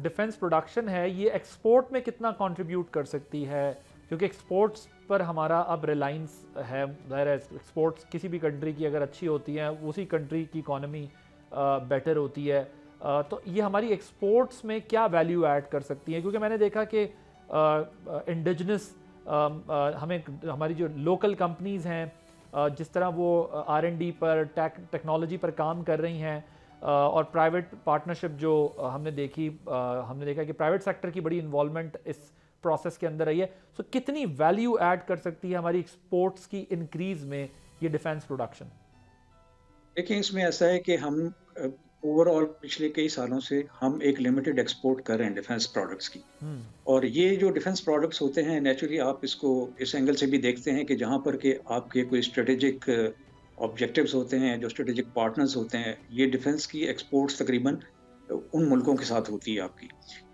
Defence production ہے یہ export میں کتنا کنٹریبیوٹ کر سکتی ہے؟ کیونکہ ایکسپورٹس پر ہمارا اب ریلائنس ہے، ظاہر ہے ایکسپورٹس کسی بھی کنٹری کی اگر اچھی ہوتی ہیں اسی کنٹری کی اکانومی بیٹر ہوتی ہے، تو یہ ہماری ایکسپورٹس میں کیا ویلیو ایڈ کر سکتی ہیں؟ کیونکہ میں نے دیکھا کہ انڈیجنس ہمیں ہماری جو لوکل کمپنیز ہیں جس طرح وہ R&D پر ٹیکنالوجی پر کام کر رہی ہیں، اور پرائیویٹ پارٹنرشپ جو ہم نے دیکھا کہ پرائیویٹ سیکٹر کی بڑی انوالومنٹ اس پروسیس کے اندر رہی ہے، سو کتنی ویلیو ایڈ کر سکتی ہے ہماری ایکسپورٹس کی انکریز میں یہ ڈیفنس پروڈکشن؟ دیکھیں اس میں ایسا ہے کہ ہم اوور آل پچھلے کئی سالوں سے ہم ایک لمیٹڈ ایکسپورٹ کر رہے ہیں ڈیفنس پروڈکٹس کی، اور یہ جو ڈیفنس پروڈکٹس ہوتے ہیں نیچرلی آپ اس کو اس اینگل سے بھی دیکھتے ہیں کہ جہاں پر کہ آپ کے کوئی اسٹریٹجک آبجیکٹیوز ہوتے ہیں، جو اسٹریٹجک پارٹنرز ہوتے ہیں، یہ ڈیفنس کی ایکسپورٹس تقریباً ان ملکوں کے ساتھ ہوتی ہے آپ کی،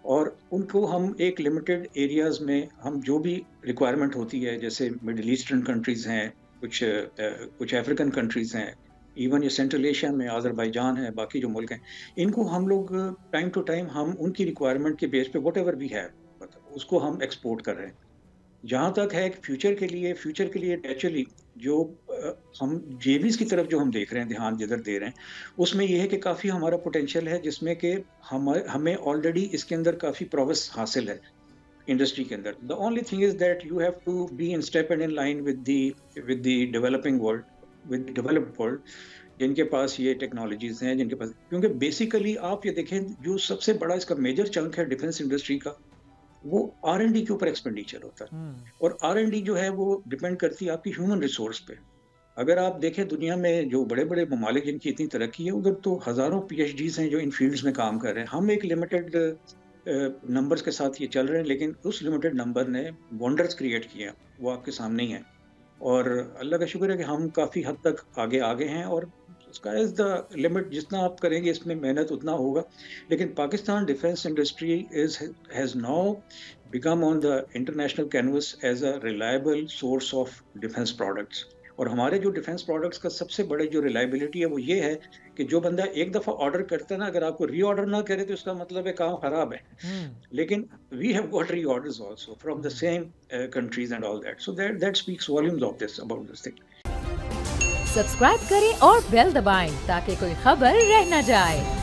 اور ان کو ہم ایک لمیٹڈ ایریاز میں ہم جو بھی ریکوائرمنٹ ہوتی ہے، جیسے مڈل ایسٹرن کنٹریز ہیں، کچھ افریقن کنٹریز ہیں، ایون یہ سینٹرل ایشیا میں آذربائیجان ہے، باقی جو ملک ہیں، ان کو ہم لوگ ٹائم ٹو ٹائم ہم ان کی ریکوائرمنٹ کے بیس پہ واٹ ایور بھی ہے اس کو ہم ایکسپورٹ کر رہے ہیں۔ جہاں تک ہے کہ فیوچر کے لیے نیچرلی جو ہم جیویز کی طرف جو ہم دیکھ رہے ہیں، دھیان جدھر دے رہے ہیں، اس میں یہ ہے کہ کافی ہمارا پوٹینشیل ہے جس میں کہ ہمیں آلریڈی اس کے اندر کافی پروگریس حاصل ہے انڈسٹری کے اندر۔ The only thing is that you have to be in step and in line with the developing world, with the developed world، جن کے پاس یہ ٹیکنالوجیز ہیں، جن کے پاس، کیونکہ بیسیکلی آپ یہ دیکھیں جو سب سے بڑا اس کا میجر چنک ہے ڈیفنس انڈسٹری کا، وہ R&D کے اوپر ایکسپینڈیچر ہوتا ہے، اور R&D جو ہے وہ ڈیپینڈ کرتی ہے آپ کی ہیومن ریسورس پہ۔ اگر آپ دیکھیں دنیا میں جو بڑے بڑے ممالک جن کی اتنی ترقی ہے، ادھر تو ہزاروں PhDs ہیں جو ان فیلڈز میں کام کر رہے ہیں، ہم ایک لمیٹڈ نمبرز کے ساتھ یہ چل رہے ہیں، لیکن اس لمیٹڈ نمبر نے ونڈرز کریٹ کیے ہیں، وہ آپ کے سامنے ہی ہیں، اور اللہ کا شکر ہے کہ ہم کافی حد تک آگے ہیں، اور اسکائی از دا لمٹ، جتنا آپ کریں گے اس میں محنت اتنا ہوگا۔ لیکن Pakistan defence industry has now become on the international canvas as a reliable source of defence products, اور ہمارے جو ڈیفنس پروڈکٹس کا سب سے بڑے جو ریلائبلٹی ہے وہ یہ ہے کہ جو بندہ ایک دفعہ آرڈر کرتا ہے نا، اگر آپ کو ری آرڈر نہ کرے تو اس کا مطلب ہے کام خراب ہے، لیکن we have got reorders also from the same countries and all that, so that speaks volumes of this about this thing. Subscribe کریں اور بیل دبائیں تاکہ کوئی خبر رہ نہ جائے۔